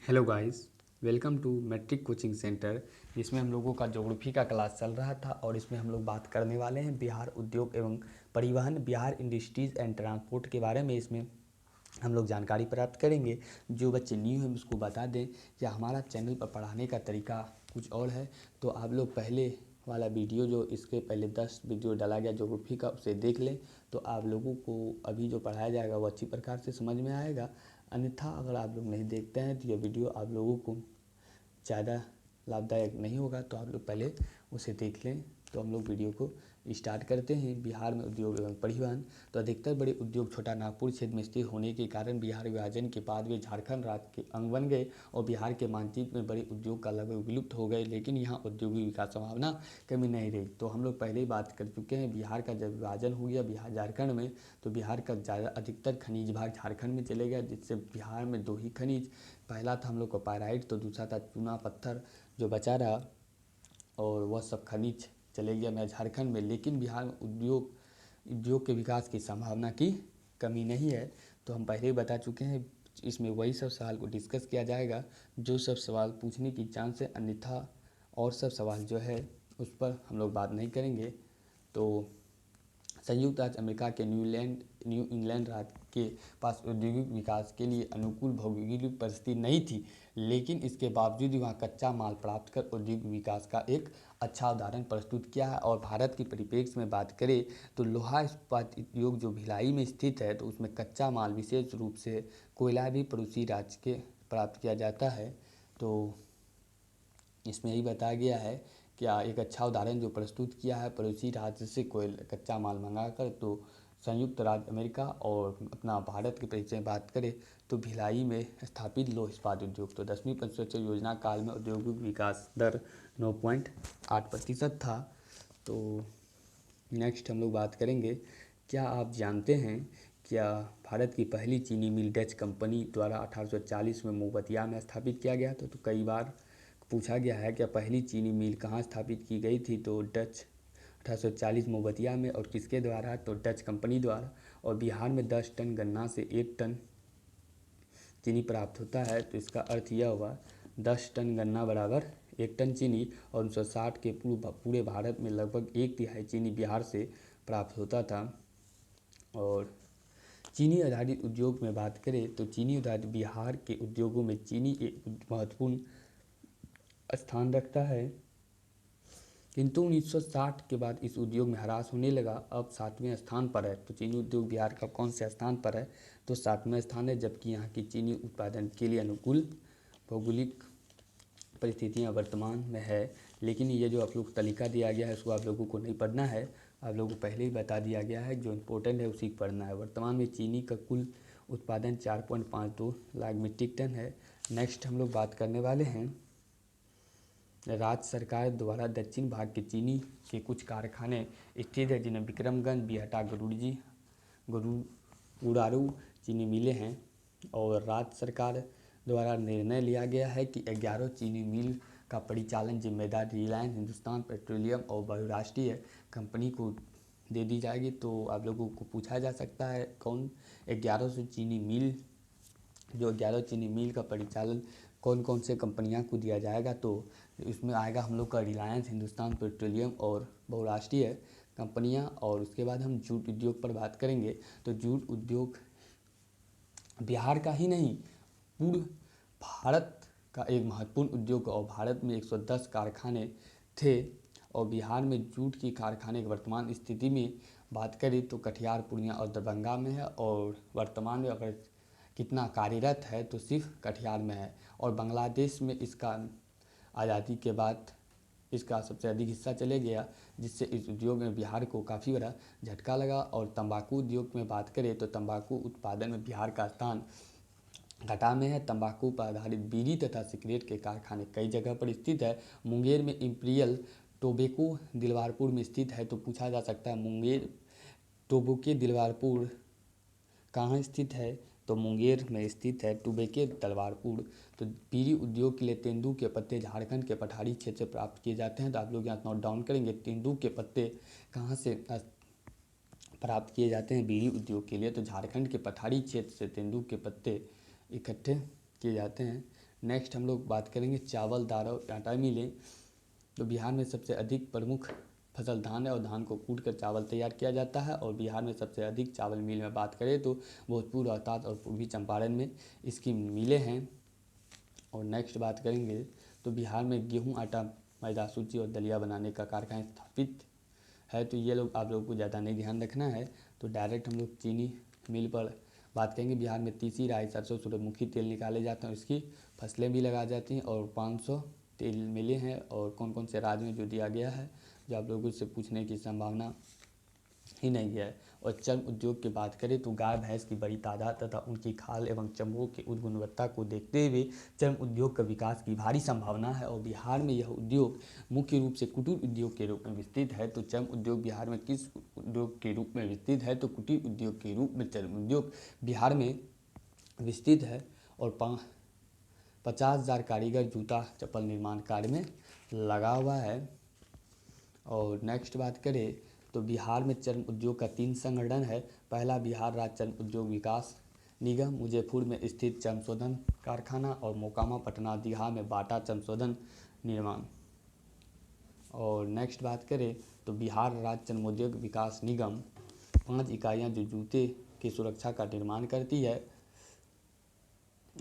Hello guys, welcome to matric coaching centre. जिसमें हम लोगों का ज्योग्राफी का क्लास चल रहा था और इसमें हम लोग बात करने वाले हैं बिहार उद्योग एवं परिवहन, बिहार इंडस्ट्रीज़ एंड ट्रांसपोर्ट के बारे में। इसमें हम लोग जानकारी प्राप्त करेंगे। जो बच्चे न्यू हैं उसको बता दें कि हमारा चैनल पर पढ़ाने का तरीका कुछ और है, तो आप लोग पहले वाला वीडियो जो इसके पहले 10 वीडियो डाला गया ज्योग्राफी का, उसे देख लें तो आप लोगों को अभी जो पढ़ाया जाएगा वो अच्छी प्रकार से समझ में आएगा। अन्यथा अगर आप लोग नहीं देखते हैं तो यह वीडियो आप लोगों को ज़्यादा लाभदायक नहीं होगा, तो आप लोग पहले उसे देख लें। तो हम लोग वीडियो को स्टार्ट करते हैं। बिहार में उद्योग एवं परिवहन। तो अधिकतर बड़े उद्योग छोटा नागपुर क्षेत्र में स्थित होने के कारण बिहार विभाजन के बाद वे झारखंड राज्य के अंग बन गए और बिहार के मानचित्र में बड़े उद्योग का लगभग विलुप्त हो गए, लेकिन यहाँ औद्योगिक विकास संभावना कमी नहीं रही। तो हम लोग पहले ही बात कर चुके हैं, बिहार का जब विभाजन हो गया बिहार झारखंड में, तो बिहार का ज़्यादा अधिकतर खनिज भाग झारखंड में चले गया, जिससे बिहार में दो ही खनिज, पहला था हम लोग का पायराइट, तो दूसरा था चूना पत्थर जो बचा रहा, और वह सब खनिज चले गया मैं झारखंड में। लेकिन बिहार में उद्योग के विकास की संभावना की कमी नहीं है। तो हम पहले ही बता चुके हैं, इसमें वही सब सवाल को डिस्कस किया जाएगा जो सब सवाल पूछने की चांस है, अन्यथा और सब सवाल जो है उस पर हम लोग बात नहीं करेंगे। तो संयुक्त राज्य अमेरिका के न्यू इंग्लैंड राज्य के पास औद्योगिक विकास के लिए अनुकूल भौगोलिक परिस्थिति नहीं थी, लेकिन इसके बावजूद भी वहाँ कच्चा माल प्राप्त कर औद्योगिक विकास का एक अच्छा उदाहरण प्रस्तुत किया है। और भारत के परिप्रेक्ष्य में बात करें तो लोहा इस्पात उद्योग जो भिलाई में स्थित है, तो उसमें कच्चा माल विशेष रूप से कोयला भी पड़ोसी राज्य के प्राप्त किया जाता है। तो इसमें यही बताया गया है क्या एक अच्छा उदाहरण जो प्रस्तुत किया है पड़ोसी राज्य से कोयला कच्चा माल मंगाकर। तो संयुक्त राज्य अमेरिका और अपना भारत के परिचय में बात करें तो भिलाई में स्थापित लौह इस्पात उद्योग, तो 10वीं पंचवर्षीय योजना काल में औद्योगिक विकास दर 9.8% था। तो नेक्स्ट हम लोग बात करेंगे, क्या आप जानते हैं क्या भारत की पहली चीनी मिल डच कंपनी द्वारा 1840 में मोबतिया में स्थापित किया गया था। तो कई बार पूछा गया है क्या पहली चीनी मिल कहाँ स्थापित की गई थी, तो डच 1840 मोबतिया में, और किसके द्वारा, तो डच कंपनी द्वारा। और बिहार में 10 टन गन्ना से 1 टन चीनी प्राप्त होता है, तो इसका अर्थ यह हुआ 10 टन गन्ना बराबर 1 टन चीनी। और 1960 के पूरे भारत में लगभग 1/3 चीनी बिहार से प्राप्त होता था। और चीनी आधारित उद्योग में बात करें तो चीनी आधारित बिहार के उद्योगों में चीनी एक महत्वपूर्ण स्थान रखता है, किंतु 1960 के बाद इस उद्योग में ह्रास होने लगा, अब 7वें स्थान पर है। तो चीनी उद्योग बिहार का कौन से स्थान पर है, तो 7वें स्थान है, जबकि यहाँ की चीनी उत्पादन के लिए अनुकूल भौगोलिक परिस्थितियाँ वर्तमान में है। लेकिन ये जो आप लोग तालिका दिया गया है उसको आप लोगों को नहीं पढ़ना है, आप लोगों को पहले ही बता दिया गया है, जो इम्पोर्टेंट है उसी को पढ़ना है। वर्तमान में चीनी का कुल उत्पादन 4.52 लाख मीट्रिक टन है। नेक्स्ट हम लोग बात करने वाले हैं, राज्य सरकार द्वारा दक्षिण भाग के चीनी के कुछ कारखाने स्थित है, जिन्हें विक्रमगंज, बिहटा, गुरारू चीनी मिलें हैं। और राज्य सरकार द्वारा निर्णय लिया गया है कि 11 चीनी मिल का परिचालन जिम्मेदारी रिलायंस हिंदुस्तान पेट्रोलियम और बहुराष्ट्रीय कंपनी को दे दी जाएगी। तो आप लोगों को पूछा जा सकता है कौन 1100 चीनी मिल, जो 11 चीनी मिल का परिचालन कौन कौन से कंपनियां को दिया जाएगा, तो इसमें आएगा हम लोग का रिलायंस हिंदुस्तान पेट्रोलियम और बहुराष्ट्रीय कंपनियां। और उसके बाद हम जूट उद्योग पर बात करेंगे। तो जूट उद्योग बिहार का ही नहीं पूर्ण भारत का एक महत्वपूर्ण उद्योग, और भारत में 110 कारखाने थे। और बिहार में जूट की कारखाने की वर्तमान स्थिति में बात करें तो कटिहार, पूर्णिया और दरभंगा में है। और वर्तमान में अगर कितना कार्यरत है तो सिर्फ कटिहार में है। और बांग्लादेश में इसका आज़ादी के बाद इसका सबसे अधिक हिस्सा चले गया, जिससे इस उद्योग में बिहार को काफ़ी बड़ा झटका लगा। और तंबाकू उद्योग में बात करें तो तंबाकू उत्पादन में बिहार का स्थान घटा में है। तंबाकू पर आधारित बीड़ी तथा सिगरेट के कारखाने कई जगह पर स्थित है। मुंगेर में इम्पीरियल टोबैको दिलवारपुर में स्थित है। तो पूछा जा सकता है मुंगेर टोबैको दिलवारपुर कहाँ स्थित है, तो मुंगेर में स्थित है टोबैको दिलवारपुर। तो बीड़ी उद्योग के लिए तेंदू के पत्ते झारखंड के पठारी क्षेत्र से प्राप्त किए जाते हैं। तो आप लोग यहाँ नोट डाउन करेंगे तेंदू के पत्ते कहाँ से प्राप्त किए जाते हैं बीड़ी उद्योग के लिए, तो झारखंड के पठारी क्षेत्र से तेंदू के पत्ते इकट्ठे किए जाते हैं। नेक्स्ट हम लोग बात करेंगे चावल, दाल और आटा मिलें। तो बिहार में सबसे अधिक प्रमुख फसल धान है और धान को कूट कर चावल तैयार किया जाता है। और बिहार में सबसे अधिक चावल मिल में बात करें तो भोजपुर, रोहतास और पूर्वी चंपारण में इसकी मिलें हैं। और नेक्स्ट बात करेंगे तो बिहार में गेहूं, आटा, मैदा, सूजी और दलिया बनाने का कारखाना स्थापित है। तो ये लोग आप लोग को ज़्यादा नहीं ध्यान रखना है। तो डायरेक्ट हम लोग चीनी मिल पर बात करेंगे। बिहार में तीसी, राई, सरसों, सूरजमुखी तेल निकाले जाते हैं, इसकी फसलें भी लगाई जाती हैं। और 500 तेल मिले हैं। और कौन कौन से राज्य में जो दिया गया है, जो आप लोगों से पूछने की संभावना ही नहीं है। और चर्म उद्योग की बात करें तो गाय भैंस की बड़ी तादाद तथा उनकी खाल एवं चमड़ों की उच्च गुणवत्ता को देखते हुए चर्म उद्योग का विकास की भारी संभावना है। और बिहार में यह उद्योग मुख्य रूप से कुटीर उद्योग के रूप में विस्तृत है। तो चर्म उद्योग बिहार में किस उद्योग के रूप में विस्तृत है? तो कुटीर उद्योग के रूप में चर्म उद्योग बिहार में विस्तृत है। और 50,000 कारीगर जूता चप्पल निर्माण कार्य में लगा हुआ है। और नेक्स्ट बात करें तो बिहार में चर्म उद्योग का 3 संगठन है। पहला बिहार राज्य चर्म उद्योग विकास निगम, मुजफ्फरपुर में स्थित चर्म शोधन कारखाना, और मोकामा, पटना, दीघा में बाटा चर्म शोधन निर्माण। और नेक्स्ट बात करें तो बिहार राज्य चर्मोद्योग विकास निगम 5 इकाइयाँ जो जूते की सुरक्षा का निर्माण करती है।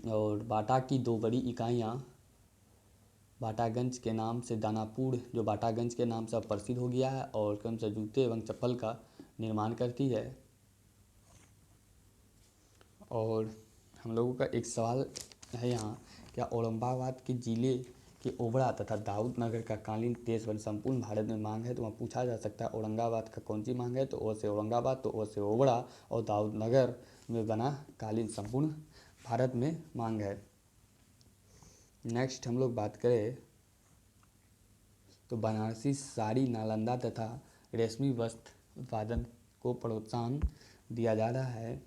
और बाटा की 2 बड़ी इकाइयाँ बाटागंज के नाम से, दानापुर जो बाटागंज के नाम से अब प्रसिद्ध हो गया है, और क्रम से जूते एवं चप्पल का निर्माण करती है। और हम लोगों का एक सवाल है यहाँ, क्या औरंगाबाद के जिले के ओबरा तथा दाऊदनगर का कालीन देश भर संपूर्ण भारत में मांग है? तो वहाँ पूछा जा सकता है औरंगाबाद का कौन सी मांग है? तो ओ से औरंगाबाद, तो ओ से ओबरा और दाऊदनगर में बना कालीन संपूर्ण भारत में मांग है। नेक्स्ट हम लोग बात करें तो बनारसी साड़ी, नालंदा तथा रेशमी वस्त्र उत्पादन को प्रोत्साहन दिया जा रहा है।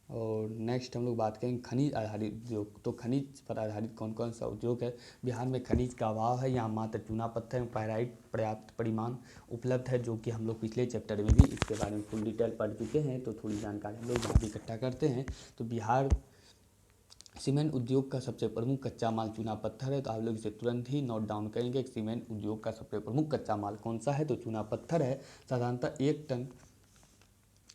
और नेक्स्ट हम लोग बात करेंगे खनिज आधारित उद्योग। तो खनिज पर आधारित कौन कौन सा उद्योग है? बिहार में खनिज का अभाव है, यहाँ मात्र चूना पत्थर एवं पायराइट पर्याप्त परिमाण उपलब्ध है, जो कि हम लोग पिछले चैप्टर में भी इसके बारे में फुल डिटेल पढ़ चुके हैं। तो थोड़ी जानकारी हम लोग यहाँ भी इकट्ठा करते हैं। तो बिहार सीमेंट उद्योग का सबसे प्रमुख कच्चा माल चूना पत्थर है। तो आप लोग इसे तुरंत ही नोट डाउन करेंगे कि सीमेंट उद्योग का सबसे प्रमुख कच्चा माल कौन सा है? तो चूना पत्थर है। साधारणतः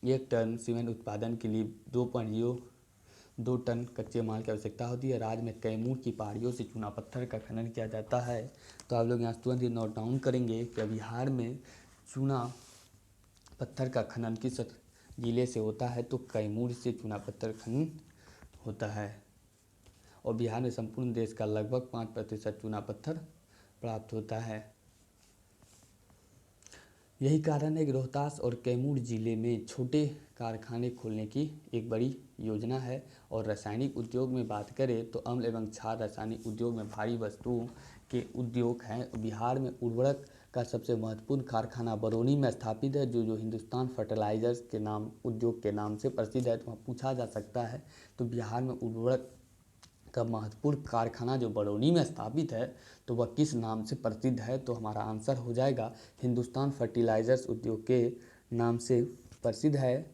1 टन सीमेंट उत्पादन के लिए 2.02 टन कच्चे माल की आवश्यकता होती है। राज्य में कैमूर की पहाड़ियों से चूना पत्थर का खनन किया जाता है। तो आप लोग यहाँ तुरंत ही नोट डाउन करेंगे कि बिहार में चूना पत्थर का खनन किस जिले से होता है? तो कैमूर से चूना पत्थर खनन होता है। और बिहार में संपूर्ण देश का लगभग 5% चूना पत्थर प्राप्त होता है। यही कारण है कि रोहतास और कैमूर जिले में छोटे कारखाने खोलने की एक बड़ी योजना है। और रासायनिक उद्योग में बात करें तो अम्ल एवं क्षार रासायनिक उद्योग में भारी वस्तुओं के उद्योग हैं। बिहार में उर्वरक का सबसे महत्वपूर्ण कारखाना बरौनी में स्थापित है, जो हिंदुस्तान फर्टिलाइजर्स के नाम उद्योग के नाम से प्रसिद्ध है। तो वहाँ पूछा जा सकता है तो बिहार में उर्वरक का महत्वपूर्ण कारखाना जो बरौनी में स्थापित है तो वह किस नाम से प्रसिद्ध है? तो हमारा आंसर हो जाएगा हिंदुस्तान फर्टिलाइजर्स उद्योग के नाम से प्रसिद्ध है।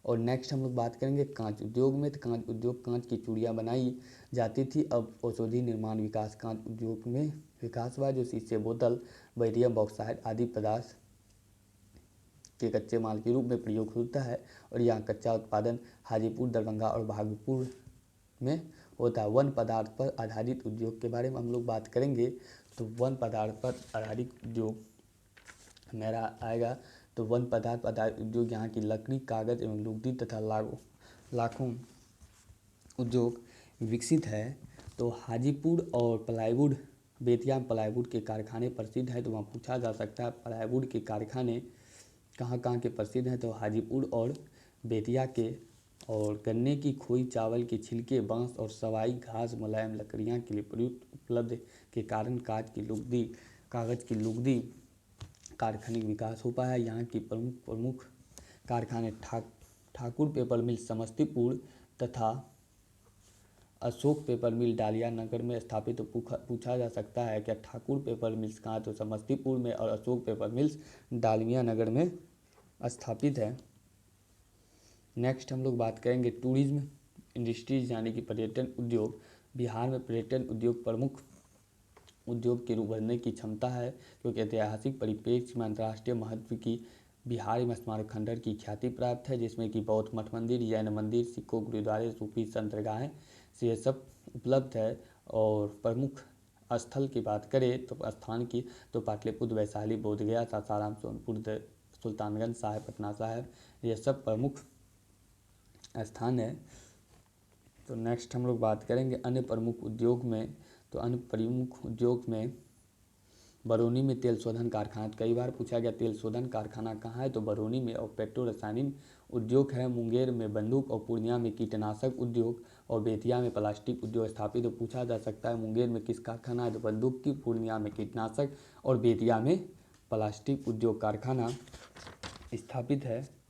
और नेक्स्ट हम लोग बात करेंगे कांच उद्योग में। तो कांच उद्योग कांच की चूड़ियाँ बनाई जाती थी। अब औषधि निर्माण विकास कांच उद्योग में विकास हुआ, जो शीशे, बोतल, बेरियम, बॉक्साइट आदि पदार्थ के कच्चे माल के रूप में प्रयोग होता है। और यहाँ कच्चा उत्पादन हाजीपुर, दरभंगा और भागलपुर में होता है। वन पदार्थ पर आधारित उद्योग के बारे में हम लोग बात करेंगे। तो वन पदार्थ पर आधारित उद्योग मेरा आएगा। तो वन पदार्थ आधारित उद्योग यहाँ की लकड़ी, कागज एवं लुगदी तथा लाखों उद्योग विकसित है। तो हाजीपुर और प्लाईवुड, बेतिया में प्लाईवुड के कारखाने प्रसिद्ध है। तो वहाँ पूछा जा सकता है प्लाईवुड के कारखाने कहाँ कहाँ के प्रसिद्ध हैं? तो हाजीपुर और बेतिया के। और गन्ने की खोई, चावल के छिलके, बांस और सवाई घास मुलायम लकड़ियाँ के लिए प्रयुक्त उपलब्ध के कारण कागज़ की लुगदी कारखाने का विकास हो पाया। यहाँ की प्रमुख कारखाने ठाकुर पेपर मिल समस्तीपुर तथा अशोक पेपर मिल डालिया नगर में स्थापित। तो पूछा जा सकता है क्या ठाकुर पेपर मिल्स कहाँ? तो समस्तीपुर में, और अशोक पेपर मिल्स डालिया नगर में स्थापित है। नेक्स्ट हम लोग बात करेंगे टूरिज्म इंडस्ट्रीज यानी कि पर्यटन उद्योग। बिहार में पर्यटन उद्योग प्रमुख उद्योग के रूप बनने की क्षमता है, क्योंकि ऐतिहासिक परिप्रेक्ष्य में अंतर्राष्ट्रीय महत्व की बिहार में स्मारक खंडहर की ख्याति प्राप्त है, जिसमें कि बौद्ध मठ मंदिर, जैन मंदिर, सिखों गुरुद्वारे, सूफी संतरगाहें से ये सब उपलब्ध है। और प्रमुख स्थल की बात करें तो स्थान की, तो पाटलिपुत्र, वैशाली, बोधगया, सासाराम, सोनपुर, सुल्तानगंज साहिब, पटना साहिब, ये सब प्रमुख स्थान है। तो नेक्स्ट हम लोग बात करेंगे अन्य प्रमुख उद्योग में। तो अन्य प्रमुख उद्योग में बरौनी में तेल शोधन कारखाना, कई बार पूछा गया तेल शोधन कारखाना कहाँ है, तो बरौनी में। और पेट्रो रसायन उद्योग है, मुंगेर में बंदूक और पूर्णिया में कीटनाशक उद्योग और बेतिया में प्लास्टिक उद्योग स्थापित। तो पूछा जा सकता है मुंगेर में किस कारखाना है, तो बंदूक की, पूर्णिया में कीटनाशक और बेतिया में प्लास्टिक उद्योग कारखाना स्थापित है।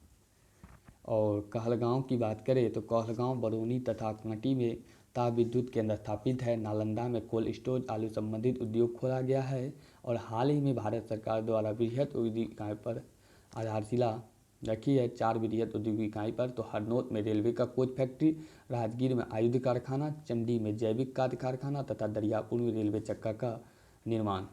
और कहलगांव की बात करें तो कहलगांव, बरौनी तथा कांटी में ताप विद्युत केंद्र स्थापित है। नालंदा में कोल्ड स्टोरेज आलू संबंधित उद्योग खोला गया है। और हाल ही में भारत सरकार द्वारा वृहद औद्योगिक इकाई पर आधारशिला रखी है, 4 वृहद औद्योगिक इकाई पर। तो हरनौत में रेलवे का कोच फैक्ट्री, राजगीर में आयुध कारखाना, चंडी में जैविक खाद्य कारखाना तथा दरियापुर में रेलवे चक्का का निर्माण।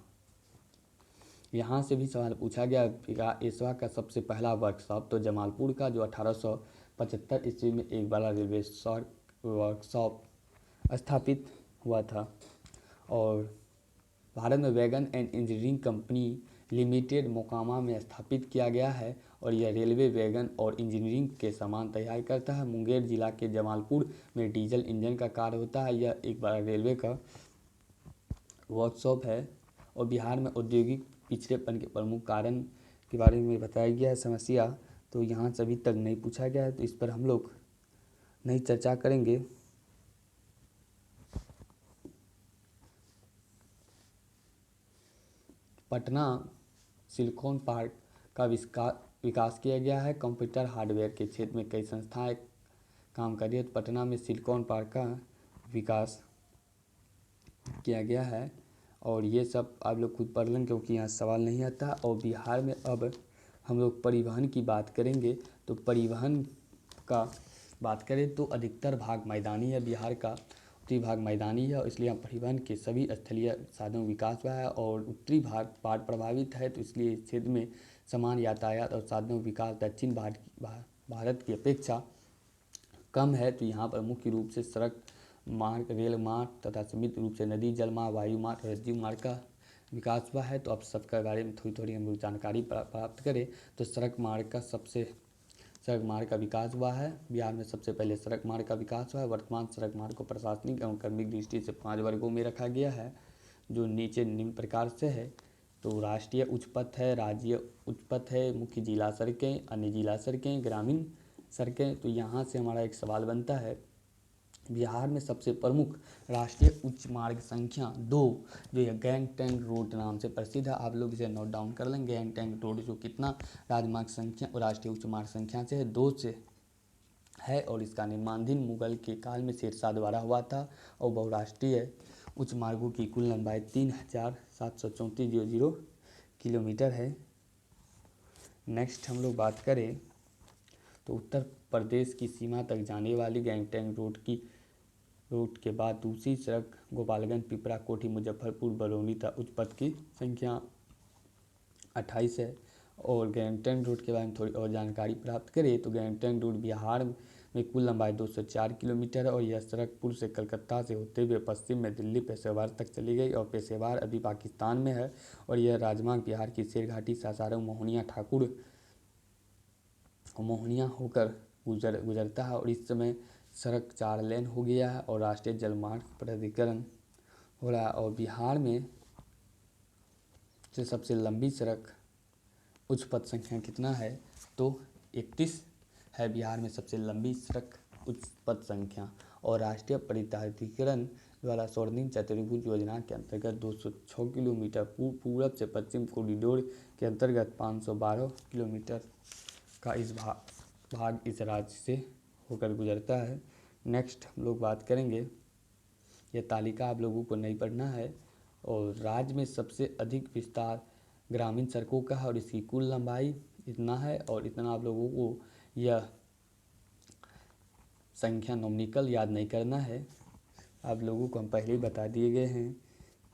यहाँ से भी सवाल पूछा गया एसवा का सबसे पहला वर्कशॉप, तो जमालपुर का, जो 1875 ईस्वी में एक बड़ा रेलवे वर्कशॉप स्थापित हुआ था। और भारत में wagon and engineering company limited Mokama में स्थापित किया गया है, और यह रेलवे वैगन और इंजीनियरिंग के सामान तैयार करता है। मुंगेर जिला के जमालपुर में डीजल इंजन का कार्य होता है, यह एक बड़ा रेलवे का वर्कशॉप है। और बिहार में औद्योगिक पिछड़ेपन के प्रमुख कारण के बारे में बताया गया है समस्या, तो यहाँ से अभी तक नहीं पूछा गया है, तो इस पर हम लोग नहीं चर्चा करेंगे। पटना सिलिकॉन पार्क का विकास किया गया है। कंप्यूटर हार्डवेयर के क्षेत्र में कई संस्थाएं काम कर रही है। पटना में सिलिकॉन पार्क का विकास किया गया है। और ये सब आप लोग खुद पढ़ लें, क्योंकि यहाँ सवाल नहीं आता। और बिहार में अब हम लोग परिवहन की बात करेंगे। तो परिवहन का बात करें तो अधिकतर भाग मैदानी है, बिहार का उत्तरी भाग मैदानी है, इसलिए यहाँ परिवहन के सभी स्थलीय साधनों विकास हुआ है। और उत्तरी भाग बाढ़ प्रभावित है, तो इसलिए इस क्षेत्र में समान यातायात और साधनों विकास दक्षिण भारत की अपेक्षा कम है। तो यहाँ पर मुख्य रूप से सड़क मार्ग, रेल मार्ग तथा सीमित रूप से नदी, जल मार्ग, वायु मार्ग और रज्जु मार्ग का विकास हुआ है। तो अब सबके बारे में थोड़ी थोड़ी हम लोग जानकारी प्राप्त करें। तो सड़क मार्ग का विकास हुआ है। बिहार में सबसे पहले सड़क मार्ग का विकास हुआ है। वर्तमान सड़क मार्ग को प्रशासनिक एवं कर्मिक दृष्टि से 5 वर्गों में रखा गया है, जो नीचे निम्न प्रकार से है। तो राष्ट्रीय उच्च पथ है, राज्य उच्च पथ है, मुख्य जिला सड़कें, अन्य जिला सड़कें, ग्रामीण सड़कें। तो यहाँ से हमारा एक सवाल बनता है, बिहार में सबसे प्रमुख राष्ट्रीय उच्च मार्ग संख्या 2 जो है गैंगटैंग रोड नाम से प्रसिद्ध है। आप लोग इसे नोट डाउन कर लें। गैंगटैंग रोड जो कितना राजमार्ग संख्या राष्ट्रीय उच्च मार्ग संख्या से है, 2 से है। और इसका निर्माणाधीन मुगल के काल में शेरशाह द्वारा हुआ था। और बहुराष्ट्रीय उच्च मार्गों की कुल लंबाई 3734.00 किलोमीटर है। नेक्स्ट हम लोग बात करें तो उत्तर प्रदेश की सीमा तक जाने वाली गैंगटैंग रोड के बाद दूसरी सड़क गोपालगंज, पिपरा, कोठी, मुजफ्फरपुर, बरौनी तथा उच्च पथ की संख्या 28 है। और गैंगटैंग रोड के बारे में थोड़ी और जानकारी प्राप्त करें तो गैंगटैंग रोड बिहार में कुल लंबाई 204 किलोमीटर है। और यह सड़क पूर्व से कलकत्ता से होते हुए पश्चिम में दिल्ली, पेशेवर तक चली गई। और पेशेवर अभी पाकिस्तान में है। और यह राजमार्ग बिहार की शेरघाटी, सासाराम, मोहनिया होकर गुजरता है। और इस समय सड़क 4 लेन हो गया है और राष्ट्रीय जलमार्ग प्राधिकरण हो रहा है। और बिहार में से सबसे लंबी सड़क उच्च पथ संख्या कितना है, तो 31 है बिहार में सबसे लंबी सड़क उच्च पथ संख्या। और राष्ट्रीय प्राधिकरण द्वारा स्वर्णिम चतुर्भुज योजना के अंतर्गत 206 किलोमीटर पूरब से पश्चिम कॉरिडोर के अंतर्गत 512 किलोमीटर का इस भाग इस राज्य से होकर गुजरता है। नेक्स्ट हम लोग बात करेंगे, यह तालिका आप लोगों को नहीं पढ़ना है। और राज्य में सबसे अधिक विस्तार ग्रामीण सड़कों का है और इसकी कुल लंबाई इतना है। और इतना आप लोगों को यह संख्या नोमिनिकल याद नहीं करना है। आप लोगों को हम पहले ही बता दिए गए हैं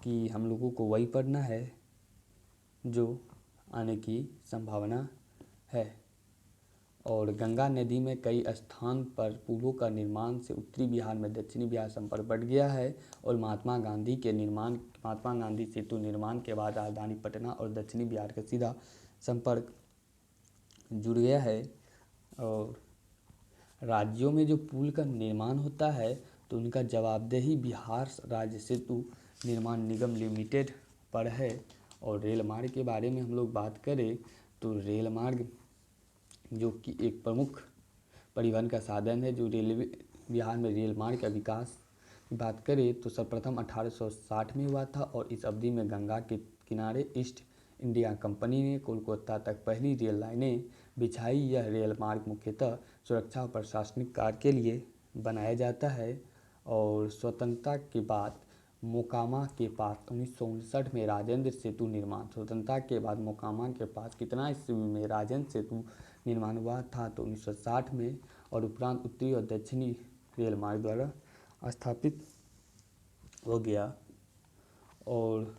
कि हम लोगों को वही पढ़ना है जो आने की संभावना है। और गंगा नदी में कई स्थान पर पुलों का निर्माण से उत्तरी बिहार में दक्षिणी बिहार संपर्क बढ़ गया है। और महात्मा गांधी सेतु निर्माण के बाद राजधानी पटना और दक्षिणी बिहार का सीधा संपर्क जुड़ गया है। और राज्यों में जो पुल का निर्माण होता है तो उनका जवाबदेही बिहार राज्य सेतु निर्माण निगम लिमिटेड पर है। और रेल मार्ग के बारे में हम लोग बात करें तो रेल मार्ग जो कि एक प्रमुख परिवहन का साधन है, जो रेलवे बिहार में रेल मार्ग का विकास की बात करें तो सर्वप्रथम 1860 में हुआ था। और इस अवधि में गंगा के किनारे ईस्ट इंडिया कंपनी ने कोलकाता तक पहली रेल लाइनें बिछाई। यह रेल मार्ग मुख्यतः सुरक्षा और प्रशासनिक कार्य के लिए बनाया जाता है। और स्वतंत्रता के बाद मोकामा के पास 1959 में राजेंद्र सेतु निर्माण। स्वतंत्रता के बाद मोकामा के पास कितना ईस्वी में राजेंद्र सेतु निर्माण हुआ था तो 1960 में। और उपरांत उत्तरी और दक्षिणी रेल मार्ग द्वारा स्थापित हो गया। और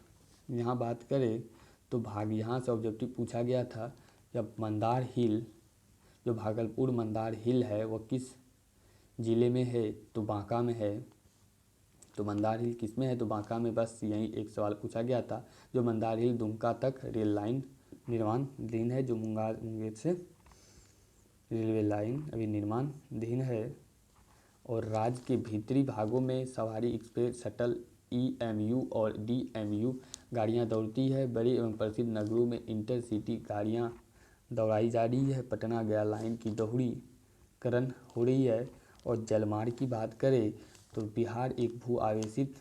यहाँ बात करें तो यहाँ से ऑब्जेक्टिव पूछा गया था जब मंदार हिल, जो भागलपुर मंदार हिल है वह किस ज़िले में है तो बांका में है। तो मंदार हिल किस में है तो बांका में। बस यही एक सवाल पूछा गया था। जो मंदार हिल दुमका तक रेल लाइन निर्माणाधीन है, जो मुंगेर से रेलवे लाइन अभी निर्माणाधीन है। और राज्य के भीतरी भागों में सवारी एक्सप्रेस, शटल, EMU और DMU गाड़ियां दौड़ती है। बड़े एवं प्रसिद्ध नगरों में इंटरसिटी गाड़ियां दौड़ाई जा रही है। पटना गया लाइन की दोहरीकरण हो रही है। और जलमार्ग की बात करें तो बिहार एक भू आवेशित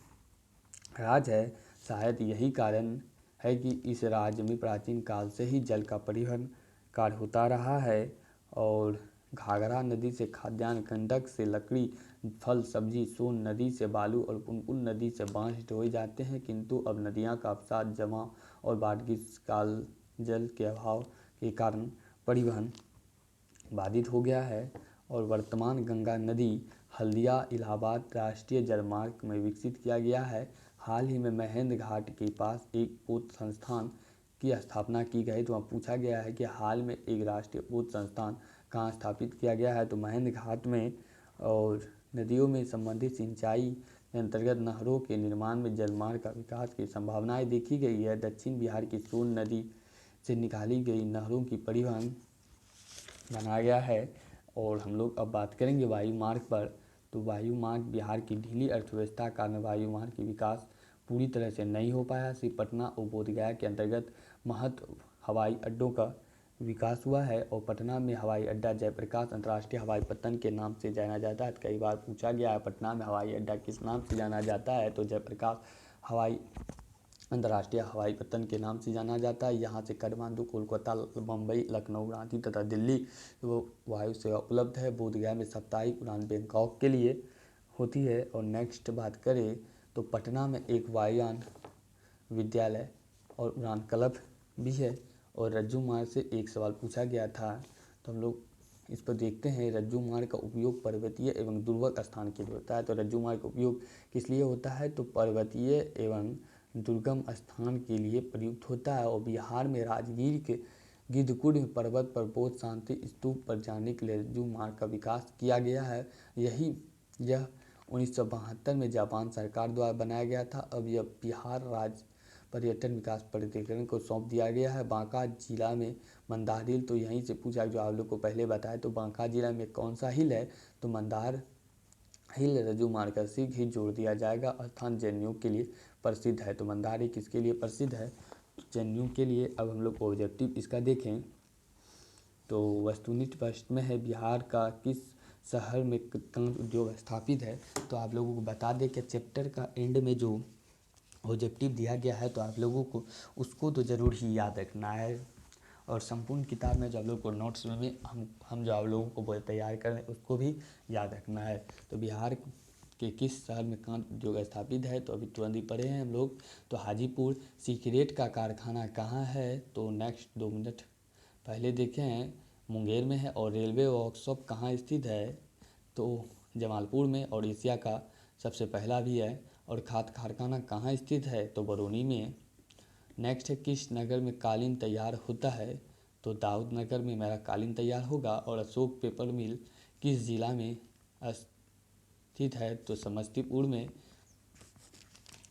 राज्य है। शायद यही कारण है कि इस राज्य में प्राचीन काल से ही जल का परिवहन कार्य होता रहा है। और घाघरा नदी से खाद्यान्न, गंडक से लकड़ी, फल सब्जी, सोन नदी से बालू और पुनपुन नदी से बांस ढोए जाते हैं। किंतु अब नदियां का अवसाद, जमाव और बाढ़ की काल जल के अभाव के कारण परिवहन बाधित हो गया है। और वर्तमान गंगा नदी हल्दिया इलाहाबाद राष्ट्रीय जलमार्ग में विकसित किया गया है। हाल ही में महेंद्र घाट के पास एक पोत संस्थान की स्थापना की गई। तो वहाँ पूछा गया है कि हाल में एक राष्ट्रीय पोत संस्थान कहाँ स्थापित किया गया है तो महेंद्र घाट में। और नदियों में संबंधित सिंचाई के अंतर्गत नहरों के निर्माण में जलमार्ग का विकास की संभावनाएं देखी गई है। दक्षिण बिहार की सोन नदी से निकाली गई नहरों की परिवहन बनाया गया है। और हम लोग अब बात करेंगे वायु मार्ग पर। तो वायु मार्ग बिहार की ढीली अर्थव्यवस्था के कारण वायु मार्ग की विकास पूरी तरह से नहीं हो पाया। सिर्फ पटना और बोधगया के अंतर्गत महत्व हवाई अड्डों का विकास हुआ है। और पटना में हवाई अड्डा जयप्रकाश अंतर्राष्ट्रीय हवाई पत्तन के नाम से जाना जाता है। कई बार पूछा गया है पटना में हवाई अड्डा किस नाम से जाना जाता है तो जयप्रकाश हवाई अंतर्राष्ट्रीय हवाई पत्तन के नाम से जाना जाता है। यहाँ से काठमांडू, कोलकाता, मुंबई, लखनऊ, रांची तथा दिल्ली वायु सेवा उपलब्ध है। बोधगया में साप्ताहिक उड़ान बैंकॉक के लिए होती है। और नेक्स्ट बात करें तो पटना में एक वायुयान विद्यालय और उड़ान क्लब भी है। और रज्जू मार्ग से एक सवाल पूछा गया था तो हम लोग इस पर देखते हैं। रज्जू मार्ग का उपयोग पर्वतीय एवं दुर्गम स्थान के लिए होता है। तो रज्जू मार्ग का उपयोग किस लिए होता है तो पर्वतीय एवं दुर्गम स्थान के लिए प्रयुक्त होता है। और बिहार में राजगीर के गिद्धकुट पर्वत पर बौद्ध शांति स्तूप पर जाने के लिए रज्जू मार्ग का विकास किया गया है। यह 1972 में जापान सरकार द्वारा बनाया गया था। अब यह बिहार राज्य पर्यटन विकास प्राधिकरण को सौंप दिया गया है। बांका जिला में मंदार हिल, तो यहीं से पूछा जो आप लोग को पहले बताया तो बांका जिला में कौन सा हिल है तो मंदार हिल रज्जू मार्ग का शीघ्र ही जोड़ दिया जाएगा। स्थान जनेऊ के लिए प्रसिद्ध है। तो मंदार हिल किसके लिए प्रसिद्ध है जनेऊ के लिए। अब हम लोग ऑब्जेक्टिव इसका देखें तो वस्तुनिष्ठ प्रश्न में है बिहार का किस शहर में कांच उद्योग स्थापित है। तो आप लोगों को बता दें कि चैप्टर का एंड में जो ऑब्जेक्टिव दिया गया है तो आप लोगों को उसको तो ज़रूर ही याद रखना है। और संपूर्ण किताब में जो आप लोग को नोट्स में भी हम जो आप लोगों को तैयार कर रहे हैं उसको भी याद रखना है। तो बिहार के किस शहर में कांच उद्योग स्थापित है तो अभी तुरंत ही पढ़े हैं हम लोग। तो हाजीपुर। सिगरेट का कारखाना कहाँ है तो नेक्स्ट 2 मिनट पहले देखे हैं मुंगेर में है। और रेलवे वर्कशॉप कहाँ स्थित है तो जमालपुर में। और एशिया का सबसे पहला भी है। और खाद कारखाना कहाँ स्थित है, तो बरौनी में है। नेक्स्ट है, किस नगर में कालीन तैयार होता है, तो दाऊद नगर में मेरा कालीन तैयार होगा। और अशोक पेपर मिल किस जिला में स्थित है, तो समस्तीपुर में।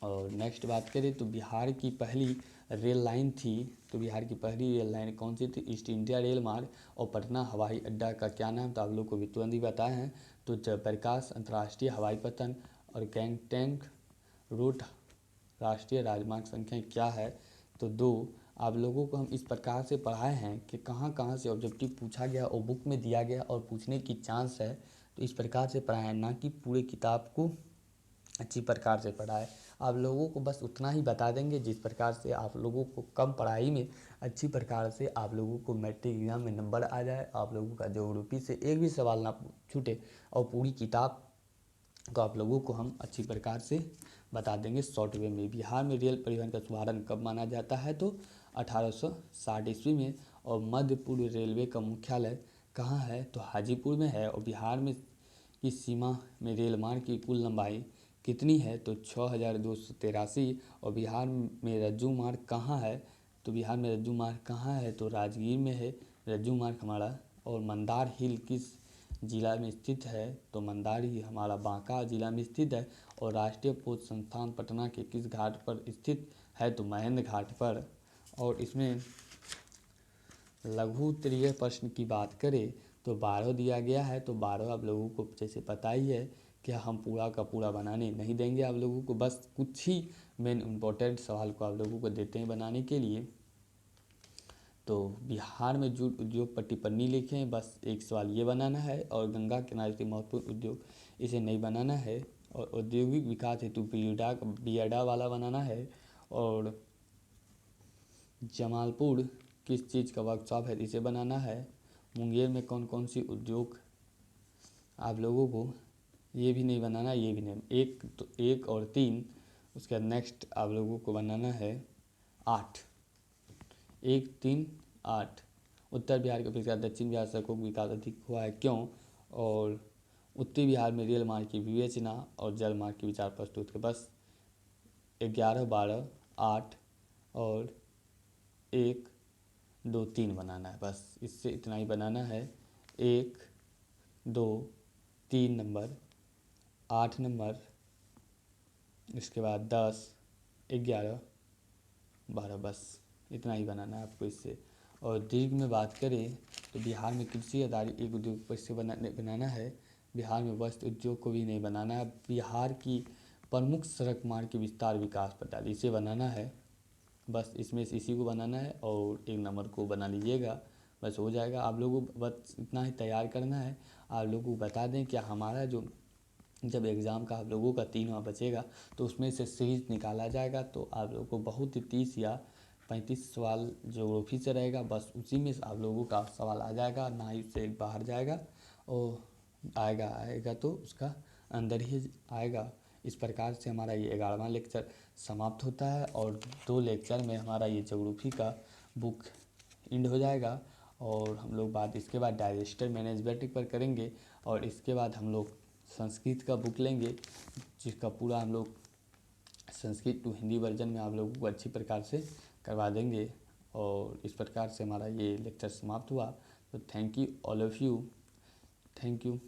और नेक्स्ट बात करें तो बिहार की पहली रेल लाइन थी, तो बिहार की पहली रेल लाइन कौन सी थी, ईस्ट इंडिया रेल मार्ग। और पटना हवाई अड्डा का क्या नाम था, आप लोग को भी तुरंत ही बताए हैं, तो जयप्रकाश अंतर्राष्ट्रीय हवाई पतन। और गैंगटैंग रूट राष्ट्रीय राजमार्ग संख्या क्या है, तो 2। आप लोगों को हम इस प्रकार से पढ़ाए हैं कि कहाँ कहाँ से ऑब्जेक्टिव पूछा गया और बुक में दिया गया और पूछने की चांस है, तो इस प्रकार से पढ़ाए हैं, ना कि पूरे किताब को अच्छी प्रकार से पढ़ाए। आप लोगों को बस उतना ही बता देंगे जिस प्रकार से आप लोगों को कम पढ़ाई में अच्छी प्रकार से आप लोगों को मैट्रिक एग्जाम में नंबर आ जाए, आप लोगों का ज्योग्राफी से एक भी सवाल ना छूटे, और पूरी किताब तो आप लोगों को हम अच्छी प्रकार से बता देंगे शॉर्ट वे में। बिहार में रेल परिवहन का शुभारंभ कब माना जाता है, तो 1860 ईस्वी में। और मध्य पूर्व रेलवे का मुख्यालय कहाँ है, तो हाजीपुर में है। और बिहार में की सीमा में रेल मार्ग की कुल लंबाई कितनी है, तो 6283। और बिहार में रज्जू मार्ग कहाँ है, तो बिहार में रज्जू मार्ग कहाँ है, तो राजगीर में है रज्जू मार्ग हमारा। और मंदार हिल किस जिला में स्थित है, तो मंदारी हमारा बांका जिला में स्थित है। और राष्ट्रीय पोत संस्थान पटना के किस घाट पर स्थित है, तो महेंद्र घाट पर। और इसमें लघु उत्तरीय प्रश्न की बात करें तो 12 दिया गया है, तो 12 आप लोगों को जैसे पता ही है कि हम पूरा का पूरा बनाने नहीं देंगे आप लोगों को, बस कुछ ही मेन इम्पोर्टेंट सवाल को आप लोगों को देते हैं बनाने के लिए। तो बिहार में जूट उद्योग पर टिप्पणी लिखें, बस एक सवाल ये बनाना है। और गंगा किनारे के महत्वपूर्ण उद्योग, इसे नहीं बनाना है। और औद्योगिक विकास हेतु बियडा वाला बनाना है। और जमालपुर किस चीज़ का वर्कशॉप है, इसे बनाना है। मुंगेर में कौन कौन सी उद्योग, आप लोगों को ये भी नहीं बनाना, ये भी नहीं, एक तो 1 और 3। उसके बाद नेक्स्ट आप लोगों को बनाना है 8, 1, 3, 8। उत्तर बिहार के अपेक्षा दक्षिण बिहार सड़कों का विकास अधिक हुआ है, क्यों। और उत्तरी बिहार में रेल मार्ग की विवेचना और जल मार्ग के विचार प्रस्तुत कर। बस 11, 12, 8 और 1, 2, 3 बनाना है, बस इससे इतना ही बनाना है। 1, 2, 3 नंबर, 8 नंबर, इसके बाद 10, 11, 12, बस इतना ही बनाना है आपको इससे। और दीर्घ में बात करें तो बिहार में कृषि आधारित एक उद्योग पर से बनाना है। बिहार में वस्त्र उद्योग को भी नहीं बनाना है। बिहार की प्रमुख सड़क मार्ग के विस्तार विकास पटाल, इसे बनाना है, बस इसमें से इसी को बनाना है। और 1 नंबर को बना लीजिएगा, बस हो जाएगा। आप लोगों को बस इतना ही तैयार करना है। आप लोगों को बता दें कि हमारा जो जब एग्ज़ाम का आप लोगों का 3वां बचेगा तो उसमें से सीरीज निकाला जाएगा, तो आप लोगों को बहुत ही 30 या 35 सवाल ज्योग्राफी से रहेगा, बस उसी में आप लोगों का सवाल आ जाएगा, ना ही उससे बाहर जाएगा। और आएगा तो उसका अंदर ही आएगा। इस प्रकार से हमारा ये 11वां लेक्चर समाप्त होता है। और 2 लेक्चर में हमारा ये ज्योग्राफी का बुक एंड हो जाएगा। और हम लोग इसके बाद डाइजेस्टर मैनेजमेंट पर करेंगे। और इसके बाद हम लोग संस्कृत का बुक लेंगे, जिसका पूरा हम लोग संस्कृत टू हिंदी वर्जन में आप लोगों को अच्छी प्रकार से करवा देंगे। और इस प्रकार से हमारा ये लेक्चर समाप्त हुआ। तो thank you all of you, thank you.